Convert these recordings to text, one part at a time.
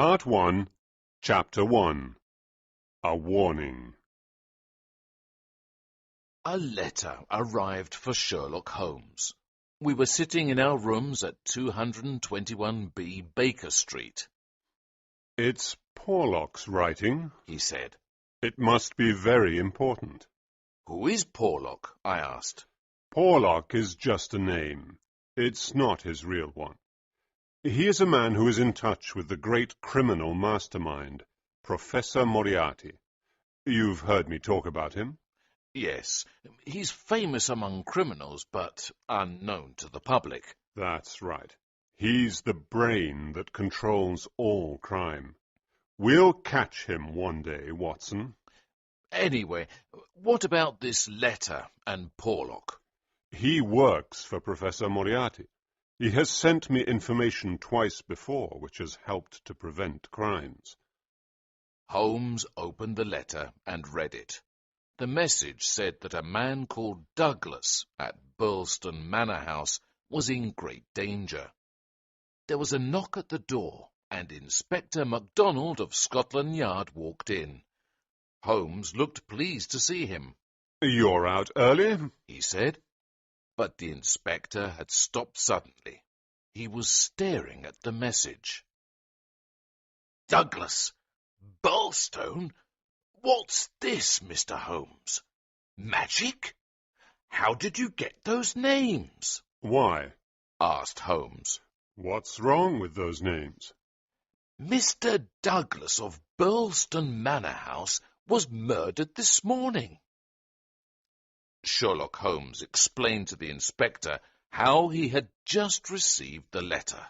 Part 1, Chapter 1. A Warning. A letter arrived for Sherlock Holmes. We were sitting in our rooms at 221B Baker Street. It's Porlock's writing, He said. It must be very important. Who is Porlock? I asked. Porlock is just a name. It's not his real one. He is a man who is in touch with the great criminal mastermind, Professor Moriarty. You've heard me talk about him? Yes, he's famous among criminals, but unknown to the public. That's right. He's the brain that controls all crime. We'll catch him one day, Watson. Anyway, what about this letter and Porlock? He works for Professor Moriarty. He has sent me information twice before, which has helped to prevent crimes. Holmes opened the letter and read it. The message said that a man called Douglas at Burlston Manor House was in great danger. There was a knock at the door, and Inspector MacDonald of Scotland Yard walked in. Holmes looked pleased to see him. You're out early? He said. But the inspector had stopped suddenly. He was staring at the message. Douglas! Burlstone? What's this, Mr. Holmes? Magic? How did you get those names? Why? Asked Holmes. What's wrong with those names? Mr. Douglas of Burlston Manor House was murdered this morning. Sherlock Holmes explained to the inspector how he had just received the letter.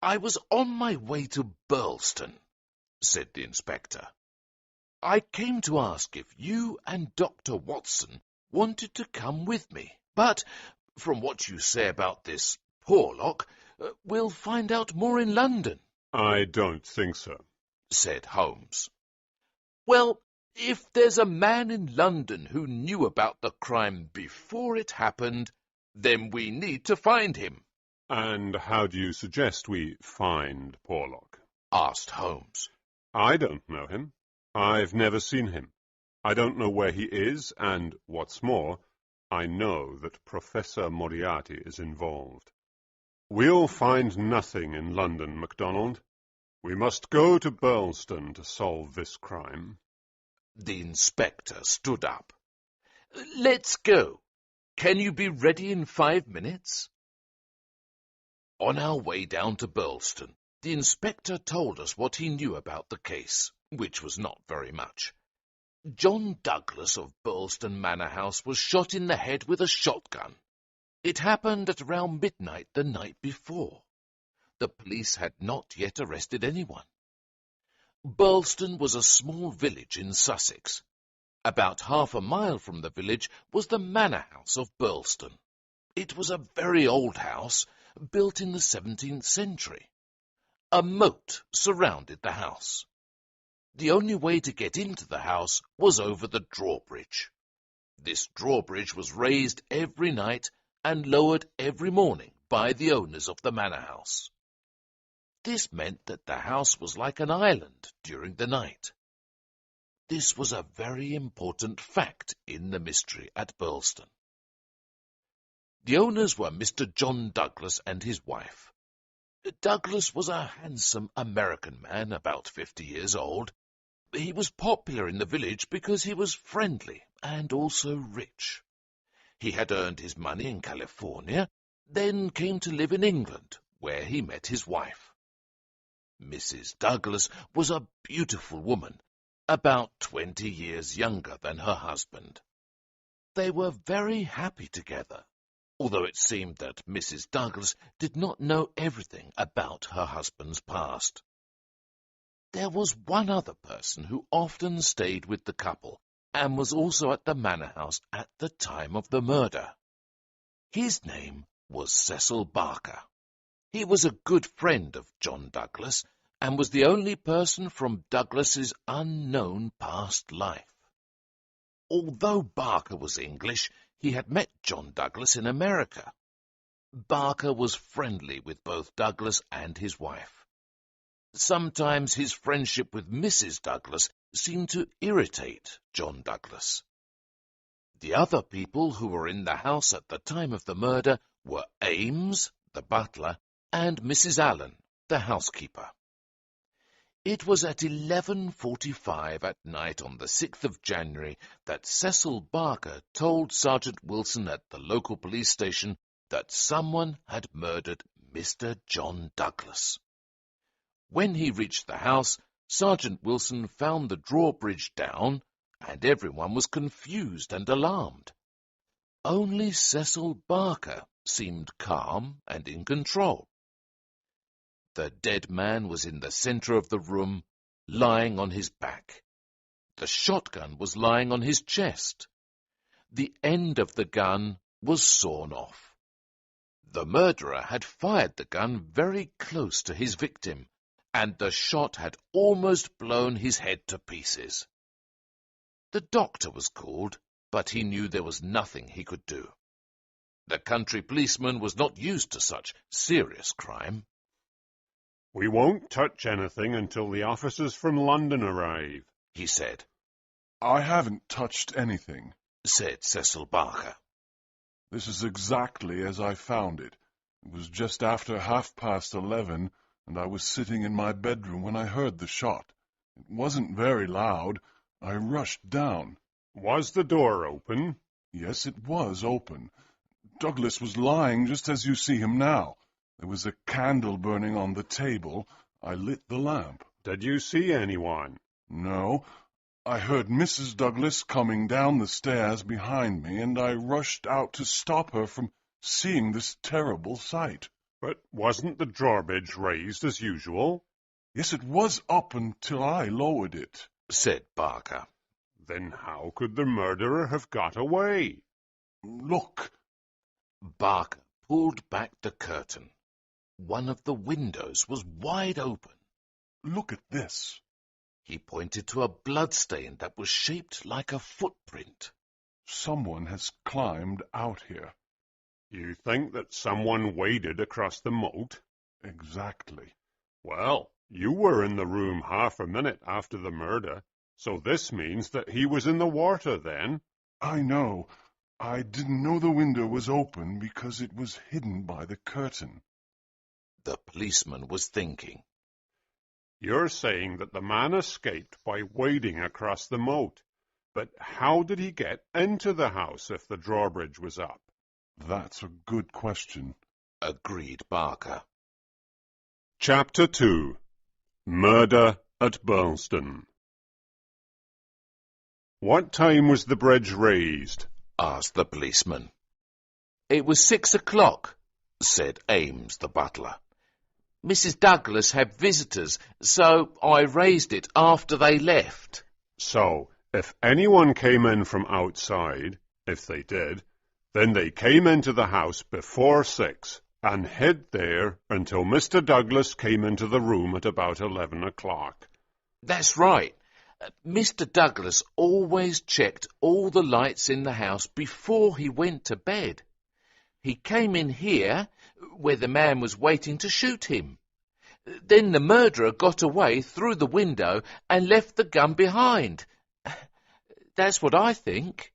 I was on my way to Burlston, said the inspector. I came to ask if you and Dr. Watson wanted to come with me, but from what you say about this Porlock, we'll find out more in London. I don't think so, said Holmes. Well, if there's a man in London who knew about the crime before it happened, then we need to find him. And how do you suggest we find Porlock? Asked Holmes. I don't know him. I've never seen him. I don't know where he is, and, what's more, I know that Professor Moriarty is involved. We'll find nothing in London, MacDonald. We must go to Burlston to solve this crime. The inspector stood up. Let's go. Can you be ready in 5 minutes? On our way down to Burlston, the inspector told us what he knew about the case, which was not very much. John Douglas of Burlston Manor House was shot in the head with a shotgun. It happened at around midnight the night before. The police had not yet arrested anyone. Burlston was a small village in Sussex. About half a mile from the village was the manor house of Burlston. It was a very old house, built in the 17th century. A moat surrounded the house. The only way to get into the house was over the drawbridge. This drawbridge was raised every night and lowered every morning by the owners of the manor house. This meant that the house was like an island during the night. This was a very important fact in the mystery at Burlston. The owners were Mr. John Douglas and his wife. Douglas was a handsome American man, about 50 years old. He was popular in the village because he was friendly and also rich. He had earned his money in California, then came to live in England, where he met his wife. Mrs. Douglas was a beautiful woman, about 20 years younger than her husband. They were very happy together, although it seemed that Mrs. Douglas did not know everything about her husband's past. There was one other person who often stayed with the couple and was also at the manor house at the time of the murder. His name was Cecil Barker. He was a good friend of John Douglas and was the only person from Douglas's unknown past life. Although Barker was English, he had met John Douglas in America. Barker was friendly with both Douglas and his wife. Sometimes his friendship with Mrs. Douglas seemed to irritate John Douglas. The other people who were in the house at the time of the murder were Ames, the butler, and Mrs. Allen, the housekeeper. It was at 11:45 at night on the 6th of January that Cecil Barker told Sergeant Wilson at the local police station that someone had murdered Mr. John Douglas. When he reached the house, Sergeant Wilson found the drawbridge down, and everyone was confused and alarmed. Only Cecil Barker seemed calm and in control. The dead man was in the centre of the room, lying on his back. The shotgun was lying on his chest. The end of the gun was sawn off. The murderer had fired the gun very close to his victim, and the shot had almost blown his head to pieces. The doctor was called, but he knew there was nothing he could do. The country policeman was not used to such serious crime. "We won't touch anything until the officers from London arrive," he said. "I haven't touched anything," said Cecil Barker. "This is exactly as I found it. It was just after 11:30, and I was sitting in my bedroom when I heard the shot. It wasn't very loud. I rushed down." "Was the door open?" "Yes, it was open. Douglas was lying just as you see him now. There was a candle burning on the table. I lit the lamp." "Did you see anyone?" "No. I heard Mrs. Douglas coming down the stairs behind me, and I rushed out to stop her from seeing this terrible sight." "But wasn't the drawbridge raised as usual?" "Yes, it was up until I lowered it," said Barker. "Then how could the murderer have got away?" "Look." Barker pulled back the curtain. One of the windows was wide open. "Look at this." He pointed to a bloodstain that was shaped like a footprint. "Someone has climbed out here." "You think that someone waded across the moat?" "Exactly." "Well, you were in the room half a minute after the murder, so this means that he was in the water then." "I know. I didn't know the window was open because it was hidden by the curtain." The policeman was thinking. "You're saying that the man escaped by wading across the moat. But how did he get into the house if the drawbridge was up?" "That's a good question," agreed Barker. Chapter 2. Murder at Burlston. "What time was the bridge raised?" asked the policeman. "It was 6 o'clock, said Ames, the butler. Mrs. Douglas had visitors, so I raised it after they left." "So, if anyone came in from outside, if they did, then they came into the house before 6 and hid there until Mr. Douglas came into the room at about 11 o'clock. "That's right. Mr. Douglas always checked all the lights in the house before he went to bed. He came in here, where the man was waiting to shoot him. Then the murderer got away through the window and left the gun behind. That's what I think."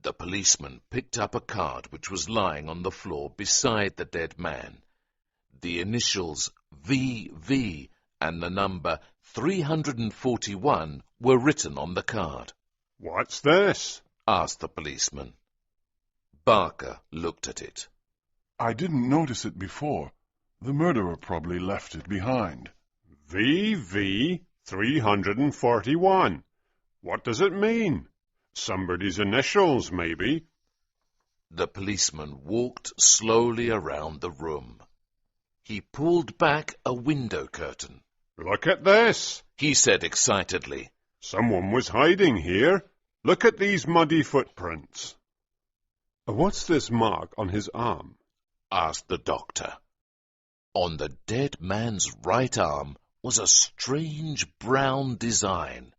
The policeman picked up a card which was lying on the floor beside the dead man. The initials VV and the number 341 were written on the card. "What's this?" asked the policeman. Barker looked at it. "I didn't notice it before. The murderer probably left it behind." VV 341. What does it mean? Somebody's initials, maybe. The policeman walked slowly around the room. He pulled back a window curtain. "Look at this," he said excitedly. "Someone was hiding here. Look at these muddy footprints." "What's this mark on his arm?" asked the doctor. On the dead man's right arm was a strange brown design,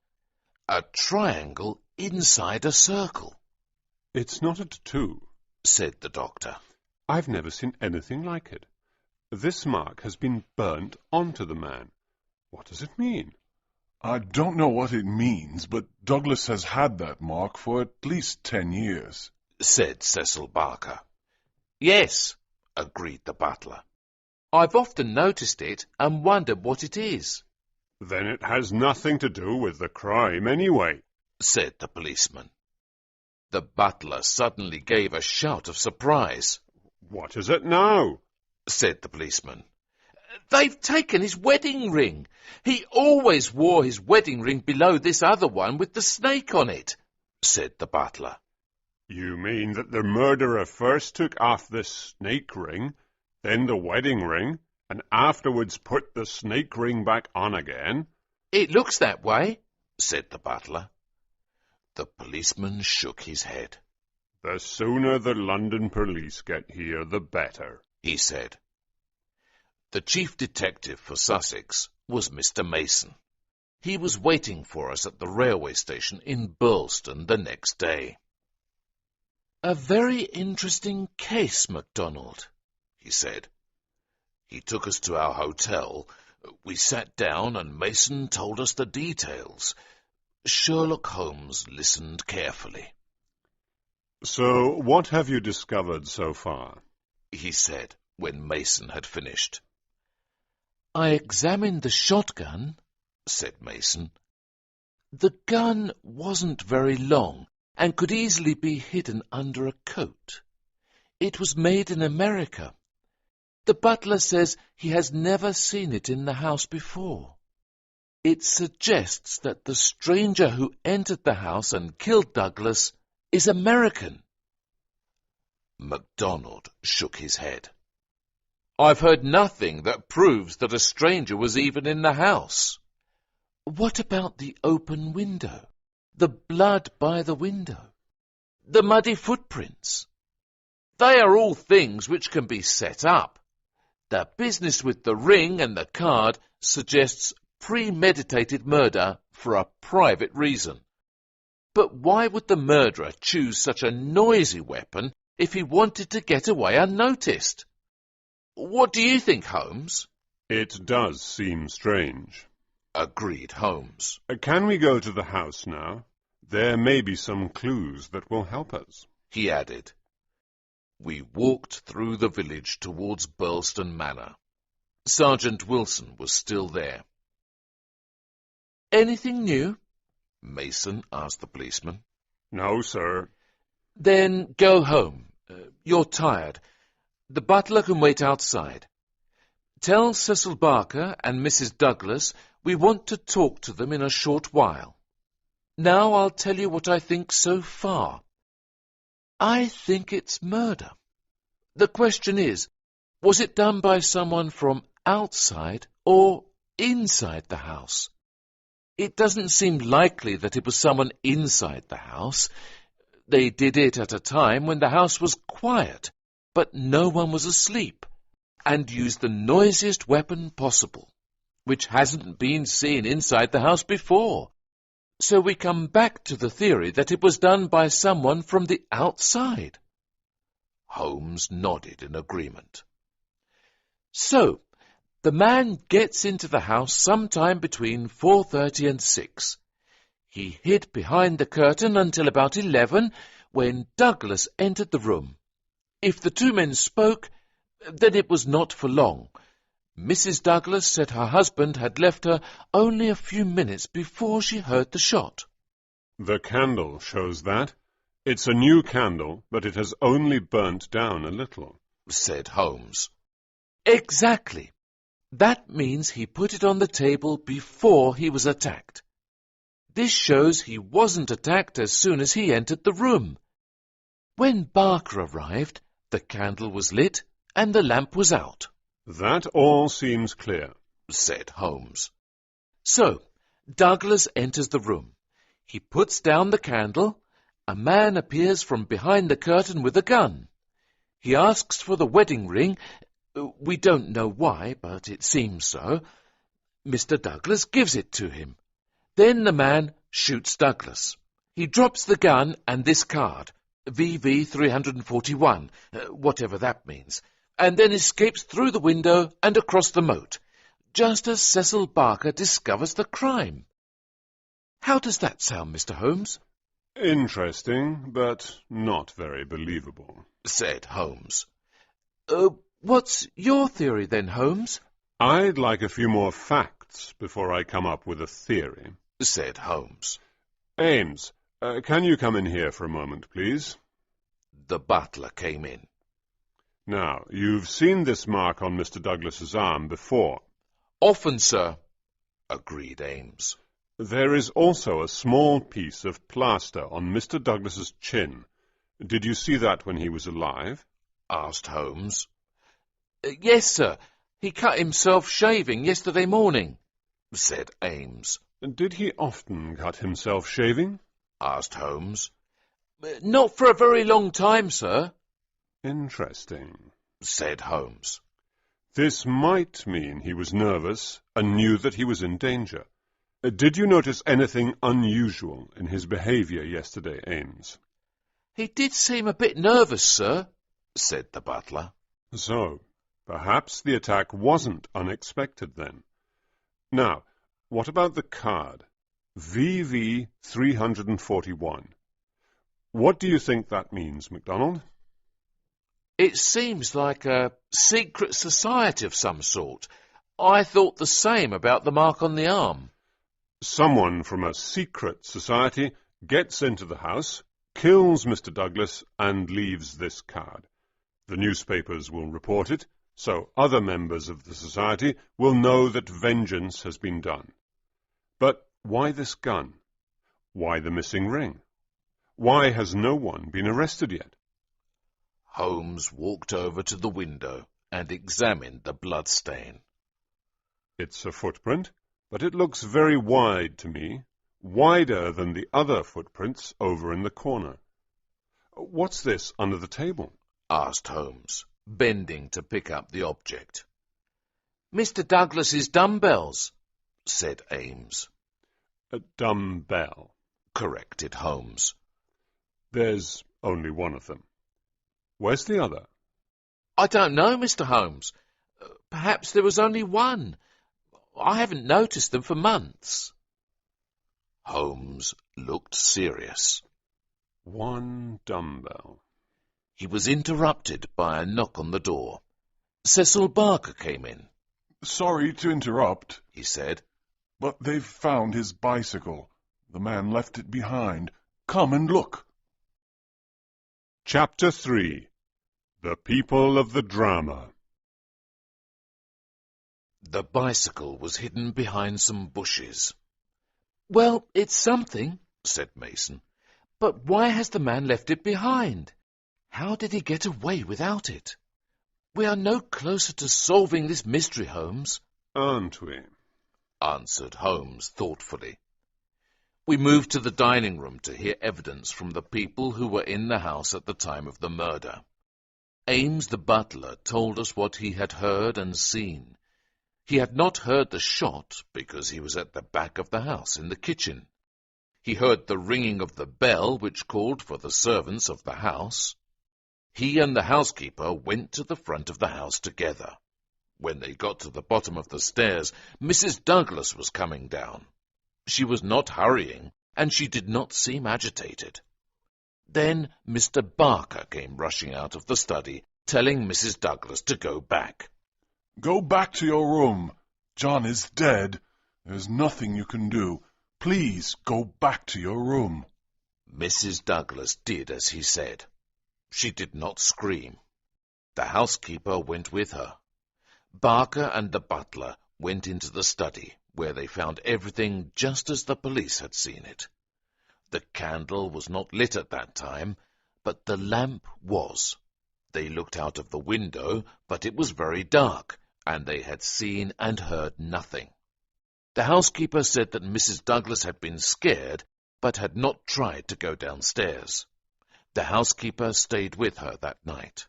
a triangle inside a circle. "It's not a tattoo," said the doctor. "I've never seen anything like it. This mark has been burnt onto the man. What does it mean? I don't know what it means, but Douglas has had that mark for at least 10 years, said Cecil Barker. Yes, agreed the butler. I've often noticed it and wondered what it is. Then it has nothing to do with the crime anyway, said the policeman. The butler suddenly gave a shout of surprise. What is it now? Said the policeman. They've taken his wedding ring. He always wore his wedding ring below this other one with the snake on it, said the butler. You mean that the murderer first took off the snake ring, then the wedding ring, and afterwards put the snake ring back on again? It looks that way, said the butler. The policeman shook his head. The sooner the London police get here, the better, he said. The chief detective for Sussex was Mr. Mason. He was waiting for us at the railway station in Burleston the next day. A very interesting case, MacDonald, he said. He took us to our hotel. We sat down and Mason told us the details. Sherlock Holmes listened carefully. So, what have you discovered so far? He said, when Mason had finished. I examined the shotgun, said Mason. The gun wasn't very long and could easily be hidden under a coat. It was made in America. The butler says he has never seen it in the house before. It suggests that the stranger who entered the house and killed Douglas is American. MacDonald shook his head. I've heard nothing that proves that a stranger was even in the house. What about the open window? The blood by the window? The muddy footprints? They are all things which can be set up. The business with the ring and the card suggests premeditated murder for a private reason. But why would the murderer choose such a noisy weapon if he wanted to get away unnoticed? What do you think, Holmes? It does seem strange, agreed Holmes. Can we go to the house now? There may be some clues that will help us, he added. We walked through the village towards Burleston Manor. Sergeant Wilson was still there. Anything new? Mason asked the policeman. No, sir. Then go home. You're tired. The butler can wait outside. Tell Cecil Barker and Mrs. Douglas we want to talk to them in a short while. Now I'll tell you what I think so far. I think it's murder. The question is, was it done by someone from outside or inside the house? It doesn't seem likely that it was someone inside the house. They did it at a time when the house was quiet, but no one was asleep, and used the noisiest weapon possible, which hasn't been seen inside the house before. So we come back to the theory that it was done by someone from the outside. Holmes nodded in agreement. So, the man gets into the house sometime between 4:30 and 6. He hid behind the curtain until about 11, when Douglas entered the room. If the two men spoke, then it was not for long. Mrs. Douglas said her husband had left her only a few minutes before she heard the shot. The candle shows that. It's a new candle, but it has only burnt down a little, said Holmes. Exactly. That means he put it on the table before he was attacked. This shows he wasn't attacked as soon as he entered the room. When Barker arrived, the candle was lit and the lamp was out. That all seems clear, said Holmes. So, Douglas enters the room. He puts down the candle. A man appears from behind the curtain with a gun. He asks for the wedding ring. We don't know why, but it seems so. Mr. Douglas gives it to him. Then the man shoots Douglas. He drops the gun and this card, VV 341, whatever that means, and then escapes through the window and across the moat, just as Cecil Barker discovers the crime. How does that sound, Mr. Holmes? Interesting, but not very believable, said Holmes. What's your theory then, Holmes? I'd like a few more facts before I come up with a theory, said Holmes. Ames, can you come in here for a moment, please? The butler came in. Now, you've seen this mark on Mr. Douglas's arm before. Often, sir, agreed Ames. There is also a small piece of plaster on Mr. Douglas's chin. Did you see that when he was alive? Asked Holmes. Yes, sir. He cut himself shaving yesterday morning, said Ames. Did he often cut himself shaving? Asked Holmes. Not for a very long time, sir. Interesting, said Holmes. This might mean he was nervous and knew that he was in danger. Did you notice anything unusual in his behaviour yesterday, Ames? He did seem a bit nervous, sir, said the butler. So, perhaps the attack wasn't unexpected then. Now, what about the card? VV 341. What do you think that means, MacDonald? It seems like a secret society of some sort. I thought the same about the mark on the arm. Someone from a secret society gets into the house, kills Mr. Douglas, and leaves this card. The newspapers will report it, so other members of the society will know that vengeance has been done. But why this gun? Why the missing ring? Why has no one been arrested yet? Holmes walked over to the window and examined the bloodstain. It's a footprint, but it looks very wide to me, wider than the other footprints over in the corner. What's this under the table? Asked Holmes, bending to pick up the object. Mr. Douglas's dumbbells, said Ames. A dumbbell, corrected Holmes. There's only one of them. Where's the other? I don't know, Mr. Holmes. Perhaps there was only one. I haven't noticed them for months. Holmes looked serious. One dumbbell. He was interrupted by a knock on the door. Cecil Barker came in. Sorry to interrupt, he said, but they've found his bicycle. The man left it behind. Come and look. Chapter 3. The People of the Drama. The bicycle was hidden behind some bushes. Well, it's something, said Mason. But why has the man left it behind? How did he get away without it? We are no closer to solving this mystery, Holmes. Aren't we? Answered Holmes thoughtfully. We moved to the dining room to hear evidence from the people who were in the house at the time of the murder. Ames the butler told us what he had heard and seen. He had not heard the shot because he was at the back of the house in the kitchen. He heard the ringing of the bell which called for the servants of the house. He and the housekeeper went to the front of the house together. When they got to the bottom of the stairs, Mrs. Douglas was coming down. She was not hurrying, and she did not seem agitated. Then Mr. Barker came rushing out of the study, telling Mrs. Douglas to go back. Go back to your room. John is dead. There's nothing you can do. Please go back to your room. Mrs. Douglas did as he said. She did not scream. The housekeeper went with her. Barker and the butler went into the study, where they found everything just as the police had seen it. The candle was not lit at that time, but the lamp was. They looked out of the window, but it was very dark, and they had seen and heard nothing. The housekeeper said that Mrs. Douglas had been scared, but had not tried to go downstairs. The housekeeper stayed with her that night.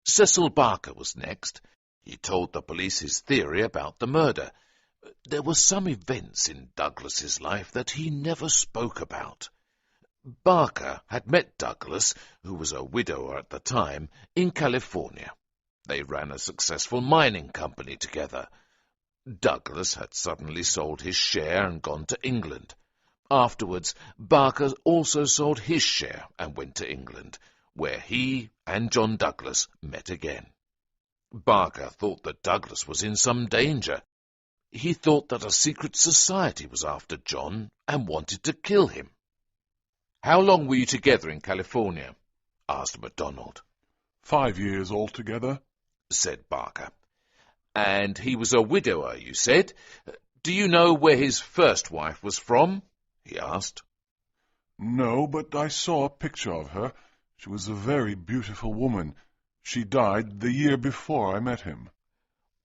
Cecil Barker was next. He told the police his theory about the murder. There were some events in Douglas's life that he never spoke about. Barker had met Douglas, who was a widower at the time, in California. They ran a successful mining company together. Douglas had suddenly sold his share and gone to England. Afterwards, Barker also sold his share and went to England, where he and John Douglas met again. Barker thought that Douglas was in some danger. He thought that a secret society was after John and wanted to kill him. "How long were you together in California?" asked MacDonald. 5 years altogether, said Barker. "And he was a widower, you said. Do you know where his first wife was from?" he asked. No, but I saw a picture of her. She was a very beautiful woman. She died the year before I met him.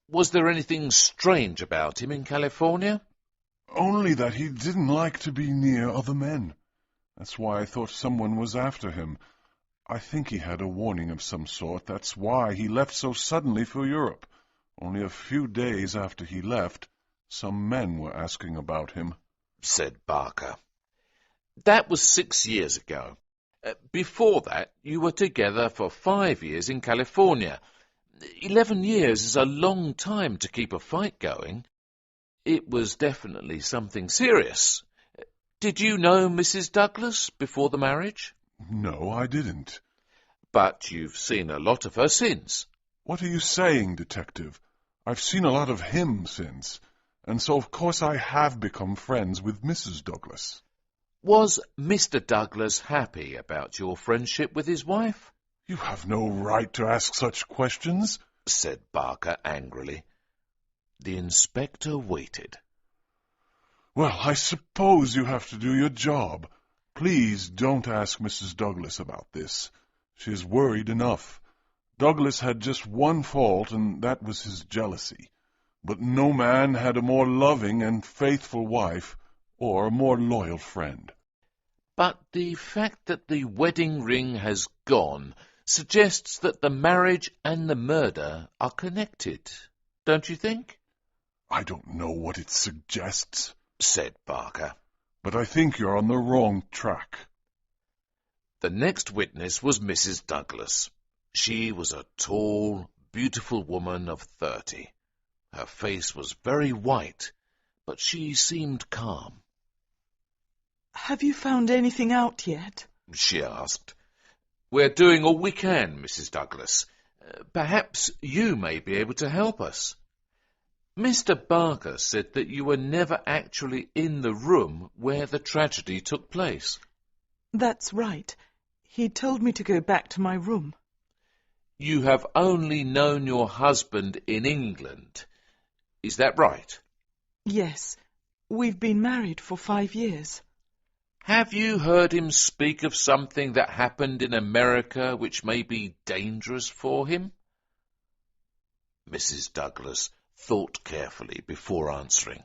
Was there anything strange about him in California? Only that he didn't like to be near other men. That's why I thought someone was after him. I think he had a warning of some sort. That's why he left so suddenly for Europe. Only a few days after he left, some men were asking about him," said Barker. "That was 6 years ago. Before that, you were together for 5 years in California. 11 years is a long time to keep a fight going. It was definitely something serious. Did you know Mrs. Douglas before the marriage?" "No, I didn't." "But you've seen a lot of her since." "What are you saying, Detective? I've seen a lot of him since, and so of course I have become friends with Mrs. Douglas." "Was Mr. Douglas happy about your friendship with his wife?" "You have no right to ask such questions," said Barker angrily. The inspector waited. "Well, I suppose you have to do your job. Please don't ask Mrs. Douglas about this. She's worried enough. Douglas had just one fault, and that was his jealousy. But no man had a more loving and faithful wife or a more loyal friend." "But the fact that the wedding ring has gone suggests that the marriage and the murder are connected, don't you think?" "I don't know what it suggests," said Barker. "but I think you're on the wrong track." The next witness was Mrs. Douglas. She was a tall, beautiful woman of 30. Her face was very white, but she seemed calm. "Have you found anything out yet?" she asked. "We're doing all we can, Mrs. Douglas. Perhaps you may be able to help us. Mr. Barker said that you were never actually in the room where the tragedy took place." "That's right. He told me to go back to my room." "You have only known your husband in England. Is that right?" "Yes. We've been married for 5 years. "Have you heard him speak of something that happened in America which may be dangerous for him?" Mrs. Douglas thought carefully before answering.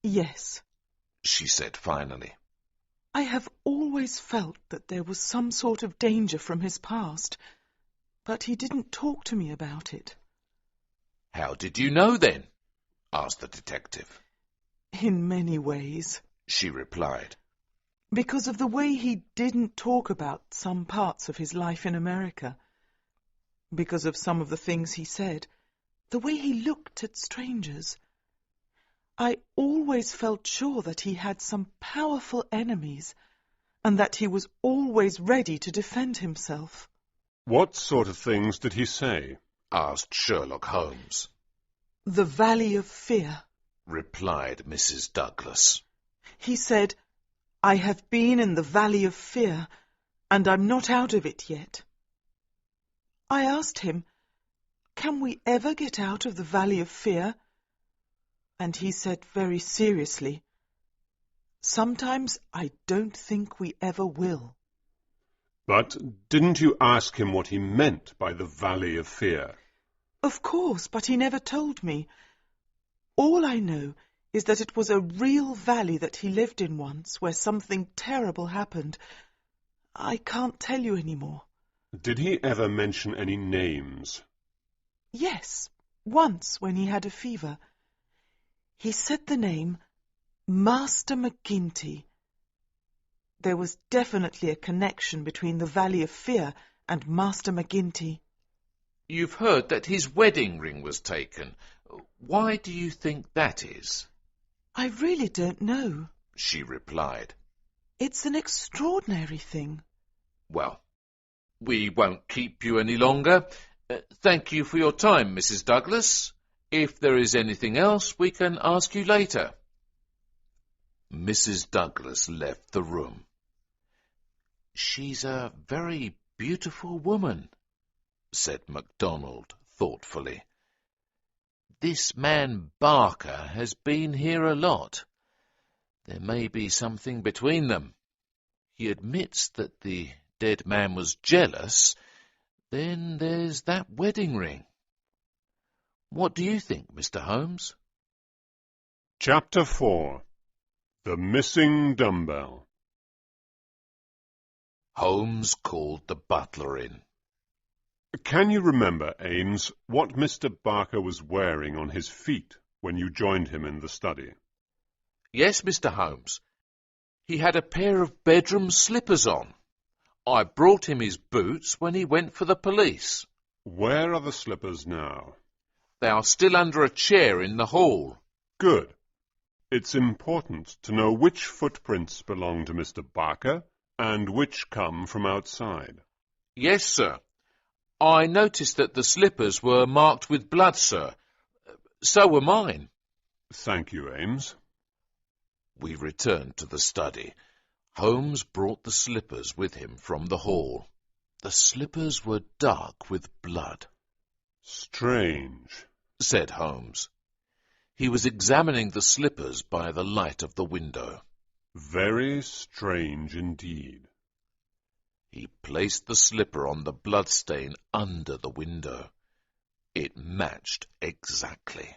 "Yes," she said finally. "I have always felt that there was some sort of danger from his past, but he didn't talk to me about it." "How did you know then?" asked the detective. "In many ways," she replied. "Because of the way he didn't talk about some parts of his life in America. Because of some of the things he said. The way he looked at strangers. I always felt sure that he had some powerful enemies, and that he was always ready to defend himself." What sort of things did he say? asked Sherlock Holmes. "The Valley of Fear," replied Mrs. Douglas. "He said, 'I have been in the Valley of Fear, and I'm not out of it yet.' I asked him, 'Can we ever get out of the Valley of Fear?' And he said very seriously, 'Sometimes I don't think we ever will.'" But didn't you ask him what he meant by the Valley of Fear? "Of course, but he never told me. All I know is that it was a real valley that he lived in once, where something terrible happened. I can't tell you any more." Did he ever mention any names? "Yes, once when he had a fever. He said the name Master McGinty. There was definitely a connection between the Valley of Fear and Master McGinty." You've heard that his wedding ring was taken. Why do you think that is? I really don't know. She replied. It's an extraordinary thing. Well, we won't keep you any longer. Thank you for your time, Mrs. Douglas. If there is anything else, we can ask you later. Mrs. Douglas left the room. She's a very beautiful woman, said MacDonald thoughtfully. This man Barker has been here a lot. There may be something between them. He admits that the dead man was jealous. Then there's that wedding ring. What do you think, Mr. Holmes? Chapter 4. The Missing Dumbbell. Holmes called the butler in. Can you remember, Ames, what Mr. Barker was wearing on his feet when you joined him in the study? Yes, Mr. Holmes. He had a pair of bedroom slippers on. I brought him his boots when he went for the police. Where are the slippers now? They are still under a chair in the hall. Good. It's important to know which footprints belong to Mr. Barker and which come from outside. Yes, sir. I noticed that the slippers were marked with blood, sir. So were mine. Thank you, Ames. We returned to the study. Holmes brought the slippers with him from the hall. The slippers were dark with blood. Strange, said Holmes. He was examining the slippers by the light of the window. Very strange indeed. He placed the slipper on the bloodstain under the window. It matched exactly.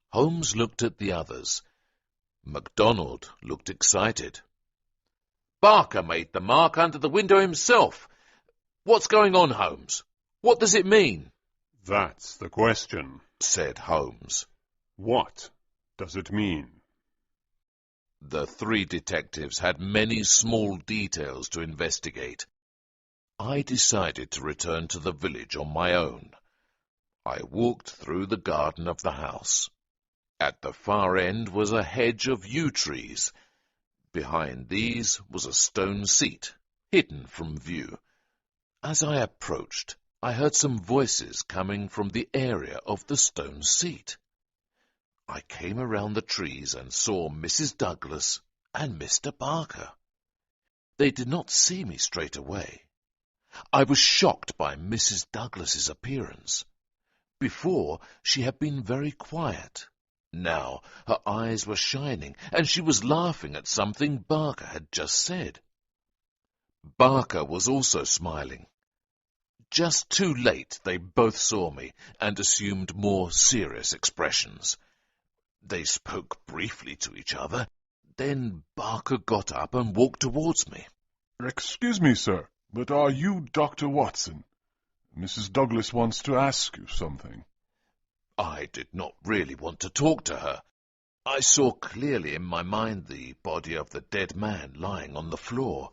Holmes looked at the others. MacDonald looked excited. Barker made the mark under the window himself. What's going on, Holmes? What does it mean? That's the question, said Holmes. What does it mean? The three detectives had many small details to investigate. I decided to return to the village on my own. I walked through the garden of the house. At the far end was a hedge of yew trees. Behind these was a stone seat, hidden from view. As I approached, I heard some voices coming from the area of the stone seat. I came around the trees and saw Mrs. Douglas and Mr. Barker. They did not see me straight away. I was shocked by Mrs. Douglas's appearance. Before, she had been very quiet. Now her eyes were shining, and she was laughing at something Barker had just said. Barker was also smiling. Just too late they both saw me and assumed more serious expressions. They spoke briefly to each other. Then Barker got up and walked towards me. Excuse me, sir, but are you Dr. Watson? Mrs. Douglas wants to ask you something. I did not really want to talk to her. I saw clearly in my mind the body of the dead man lying on the floor.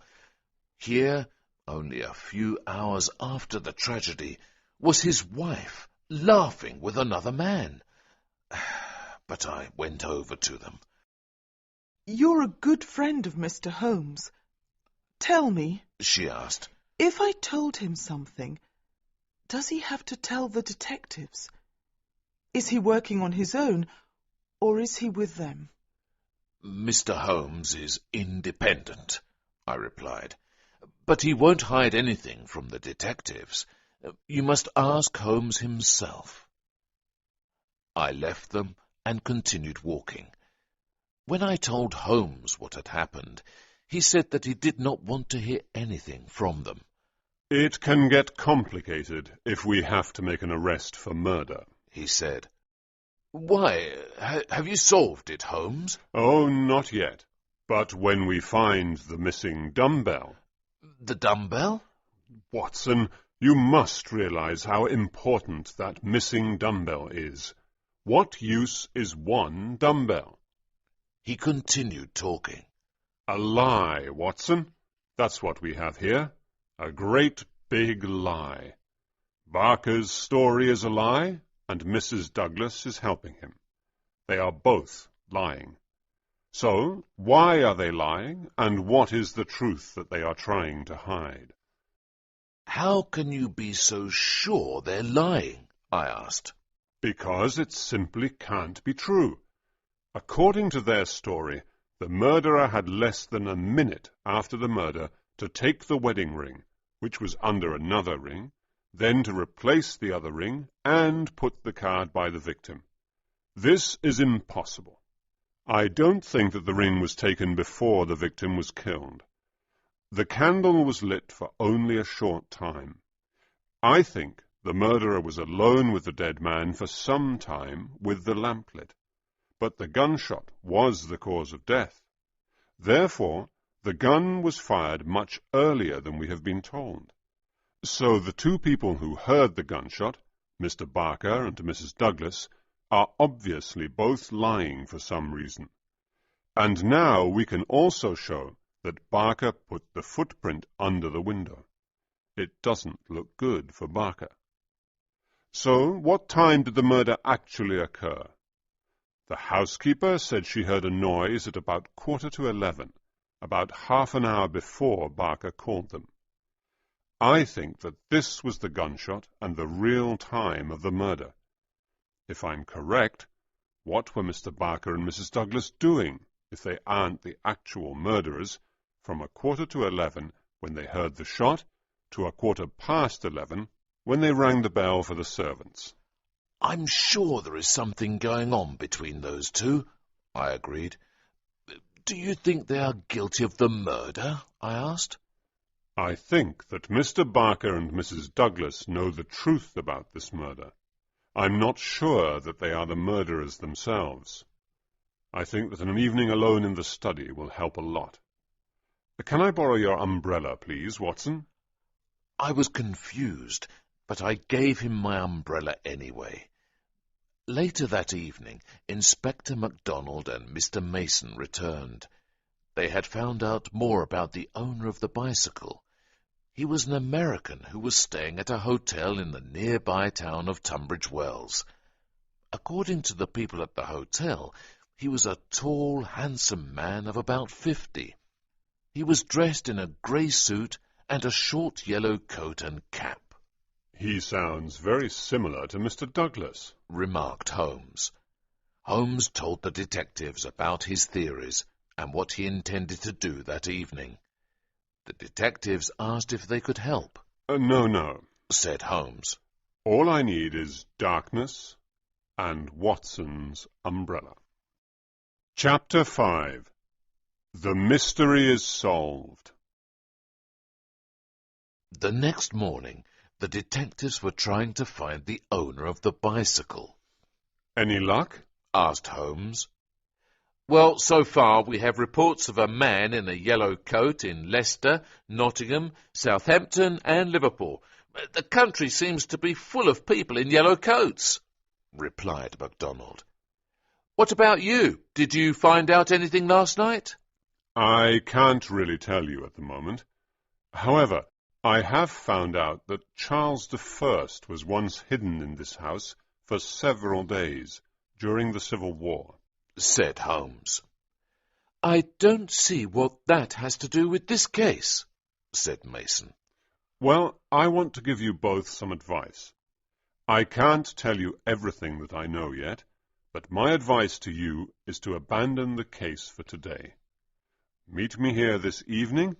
Here, only a few hours after the tragedy, was his wife laughing with another man. But I went over to them. You're a good friend of Mr. Holmes. Tell me, she asked, if I told him something, does he have to tell the detectives? Is he working on his own, or is he with them? Mr. Holmes is independent, I replied, but he won't hide anything from the detectives. You must ask Holmes himself. I left them and continued walking. When I told Holmes what had happened, he said that he did not want to hear anything from them. It can get complicated if we have to make an arrest for murder, he said. Why, have you solved it, Holmes? Oh, not yet. But when we find the missing dumbbell... The dumbbell? Watson, you must realize how important that missing dumbbell is. What use is one dumbbell? He continued talking. A lie, Watson. That's what we have here. A great big lie. Barker's story is a lie, and Mrs. Douglas is helping him. They are both lying. So, why are they lying, and what is the truth that they are trying to hide? How can you be so sure they're lying? I asked. Because it simply can't be true. According to their story, the murderer had less than a minute after the murder to take the wedding ring, which was under another ring, then to replace the other ring and put the card by the victim. This is impossible. I don't think that the ring was taken before the victim was killed. The candle was lit for only a short time. I think the murderer was alone with the dead man for some time with the lamp lit, but the gunshot was the cause of death. Therefore, the gun was fired much earlier than we have been told. So the two people who heard the gunshot, Mr. Barker and Mrs. Douglas, are obviously both lying for some reason. And now we can also show that Barker put the footprint under the window. It doesn't look good for Barker. So, what time did the murder actually occur? The housekeeper said she heard a noise at about 11:15, about half an hour before Barker called them. I think that this was the gunshot and the real time of the murder. If I'm correct, what were Mr. Barker and Mrs. Douglas doing, if they aren't the actual murderers, from 11:15 when they heard the shot to 11:15 when they rang the bell for the servants? I'm sure there is something going on between those two, I agreed. Do you think they are guilty of the murder? I asked. I think that Mr. Barker and Mrs. Douglas know the truth about this murder. I'm not sure that they are the murderers themselves. I think that an evening alone in the study will help a lot. Can I borrow your umbrella, please, Watson? I was confused, but I gave him my umbrella anyway. Later that evening, Inspector MacDonald and Mr. Mason returned. They had found out more about the owner of the bicycle. He was an American who was staying at a hotel in the nearby town of Tunbridge Wells. According to the people at the hotel, he was a tall, handsome man of about 50. He was dressed in a grey suit and a short yellow coat and cap. He sounds very similar to Mr. Douglas, remarked Holmes. Holmes told the detectives about his theories and what he intended to do that evening. The detectives asked if they could help. No, said Holmes. All I need is darkness and Watson's umbrella. Chapter 5. The mystery is solved. The next morning, the detectives were trying to find the owner of the bicycle. Any luck? Asked Holmes. Well, so far we have reports of a man in a yellow coat in Leicester, Nottingham, Southampton and Liverpool. The country seems to be full of people in yellow coats, replied MacDonald. What about you? Did you find out anything last night? I can't really tell you at the moment. However, I have found out that Charles I was once hidden in this house for several days during the Civil War, said Holmes. I don't see what that has to do with this case, said Mason. Well, I want to give you both some advice. I can't tell you everything that I know yet, but my advice to you is to abandon the case for today. Meet me here this evening,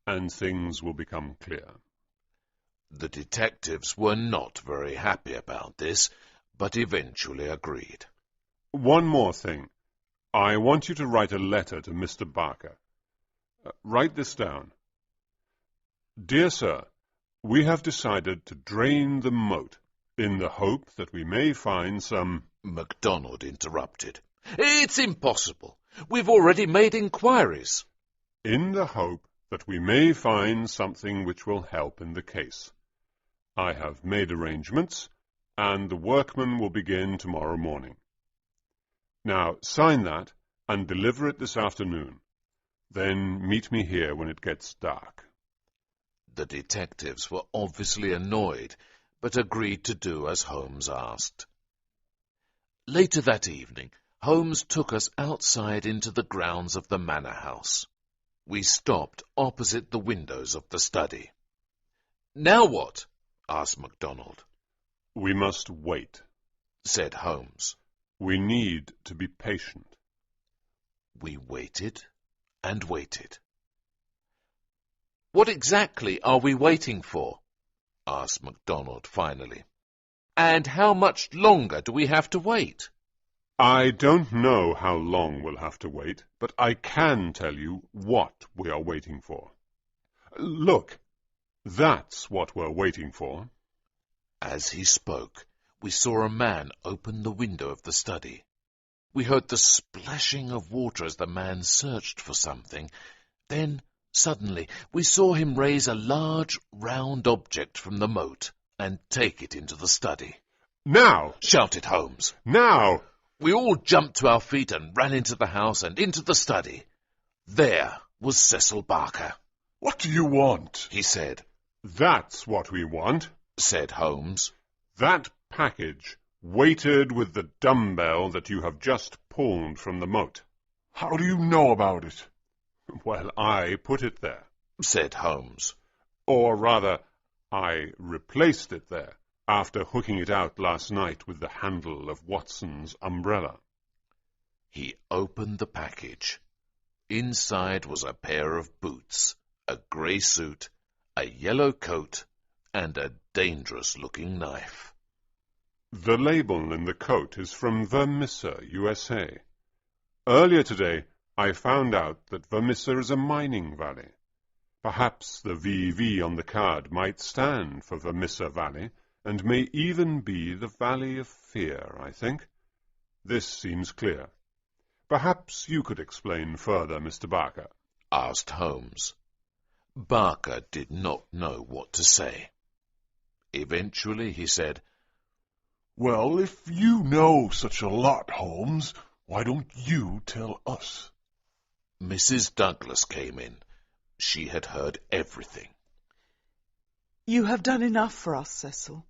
and things will become clear. The detectives were not very happy about this, but eventually agreed. One more thing. I want you to write a letter to Mr. Barker. Write this down. Dear Sir, we have decided to drain the moat in the hope that we may find some... MacDonald interrupted. It's impossible. We've already made inquiries. In the hope that we may find something which will help in the case. I have made arrangements, and the workmen will begin tomorrow morning. Now, sign that and deliver it this afternoon. Then meet me here when it gets dark. The detectives were obviously annoyed, but agreed to do as Holmes asked. Later that evening, Holmes took us outside into the grounds of the manor house. We stopped opposite the windows of the study. "Now what?" asked MacDonald. "We must wait," said Holmes. "We need to be patient." We waited and waited. "What exactly are we waiting for?" asked MacDonald finally. "And how much longer do we have to wait?" I don't know how long we'll have to wait, but I can tell you what we are waiting for. Look, that's what we're waiting for. As he spoke, we saw a man open the window of the study. We heard the splashing of water as the man searched for something. Then, suddenly, we saw him raise a large, round object from the moat and take it into the study. "Now!" shouted Holmes. "Now!" We all jumped to our feet and ran into the house and into the study. There was Cecil Barker. "What do you want?" he said. "That's what we want," said Holmes. "that package, weighted with the dumbbell that you have just pulled from the moat." "How do you know about it?" "Well, I put it there. said Holmes. Or rather, I replaced it there, after hooking it out last night with the handle of Watson's umbrella." He opened the package. Inside was a pair of boots, a grey suit, a yellow coat, and a dangerous-looking knife. The label in the coat is from Vermissa, USA. Earlier today, I found out that Vermissa is a mining valley. Perhaps the VV on the card might stand for Vermissa Valley, and may even be the Valley of Fear, I think. This seems clear. Perhaps you could explain further, Mr. Barker?" asked Holmes. Barker did not know what to say. Eventually he said, "Well, if you know such a lot, Holmes, why don't you tell us?" Mrs. Douglas came in. She had heard everything. You have done enough for us, Cecil.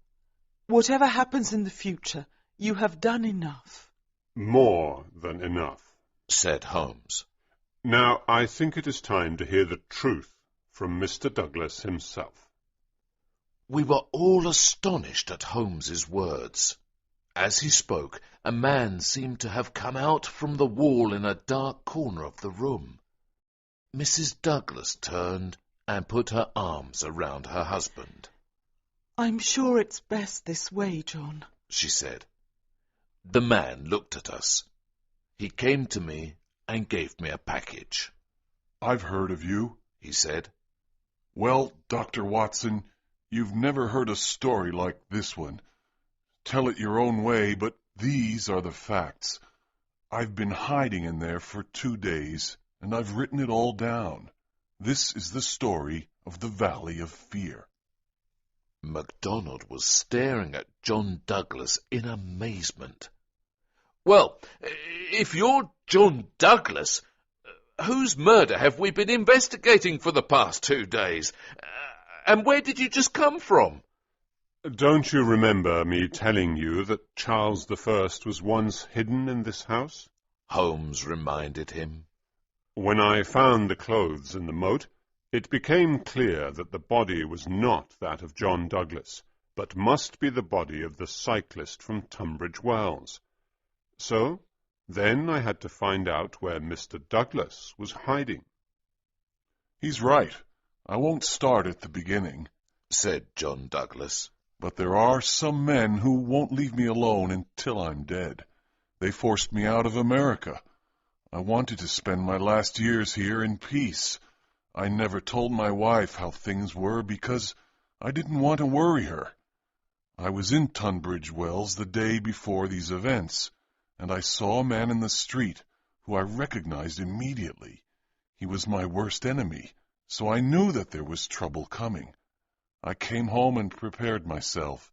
Whatever happens in the future, you have done enough. "More than enough," said Holmes. "Now I think it is time to hear the truth from Mr. Douglas himself." We were all astonished at Holmes's words. As he spoke, a man seemed to have come out from the wall in a dark corner of the room. Mrs. Douglas turned and put her arms around her husband. "I'm sure it's best this way, John," she said. The man looked at us. He came to me and gave me a package. "I've heard of you," he said. "Well, Dr. Watson, you've never heard a story like this one. Tell it your own way, but these are the facts. I've been hiding in there for 2 days, and I've written it all down. This is the story of the Valley of Fear." MacDonald was staring at John Douglas in amazement. "Well, if you're John Douglas, whose murder have we been investigating for the past 2 days? And where did you just come from?" "Don't you remember me telling you that Charles I was once hidden in this house?" Holmes reminded him. "When I found the clothes in the moat, it became clear that the body was not that of John Douglas, but must be the body of the cyclist from Tunbridge Wells. So, then I had to find out where Mr. Douglas was hiding." "He's right. I won't start at the beginning," said John Douglas. "But there are some men who won't leave me alone until I'm dead. They forced me out of America. I wanted to spend my last years here in peace. I never told my wife how things were because I didn't want to worry her. I was in Tunbridge Wells the day before these events, and I saw a man in the street who I recognized immediately. He was my worst enemy, so I knew that there was trouble coming. I came home and prepared myself.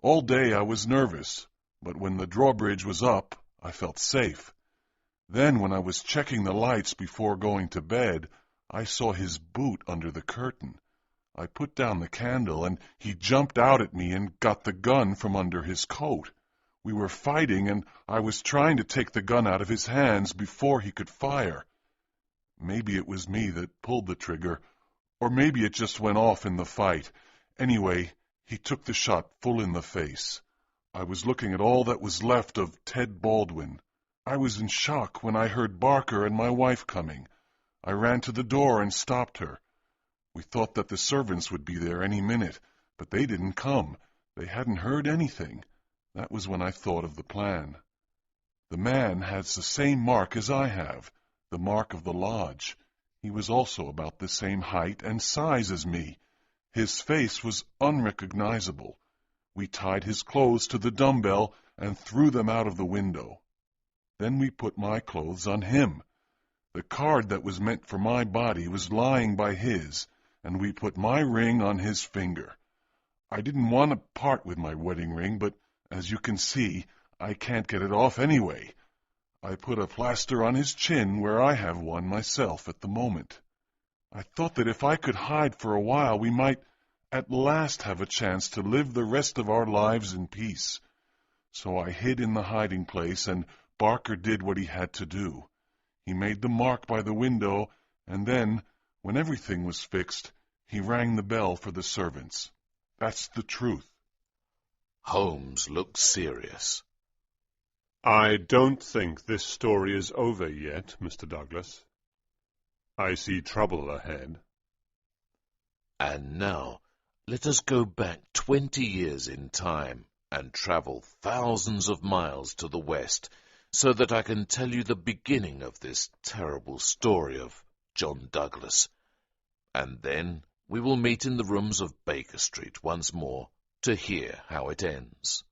All day I was nervous, but when the drawbridge was up, I felt safe. Then when I was checking the lights before going to bed, I saw his boot under the curtain. I put down the candle, and he jumped out at me and got the gun from under his coat. We were fighting, and I was trying to take the gun out of his hands before he could fire. Maybe it was me that pulled the trigger, or maybe it just went off in the fight. Anyway, he took the shot full in the face. I was looking at all that was left of Ted Baldwin. I was in shock when I heard Barker and my wife coming. I ran to the door and stopped her. We thought that the servants would be there any minute, but they didn't come. They hadn't heard anything. That was when I thought of the plan. The man has the same mark as I have, the mark of the lodge. He was also about the same height and size as me. His face was unrecognizable. We tied his clothes to the dumbbell and threw them out of the window. Then we put my clothes on him. The card that was meant for my body was lying by his, and we put my ring on his finger. I didn't want to part with my wedding ring, but as you can see, I can't get it off anyway. I put a plaster on his chin where I have one myself at the moment. I thought that if I could hide for a while, we might at last have a chance to live the rest of our lives in peace. So I hid in the hiding place, and Barker did what he had to do. He made the mark by the window, and then, when everything was fixed, he rang the bell for the servants. That's the truth. Holmes looked serious. I don't think this story is over yet, Mr. Douglas. I see trouble ahead. And now, let us go back 20 years in time and travel thousands of miles to the west, so that I can tell you the beginning of this terrible story of John Douglas. And then we will meet in the rooms of Baker Street once more to hear how it ends.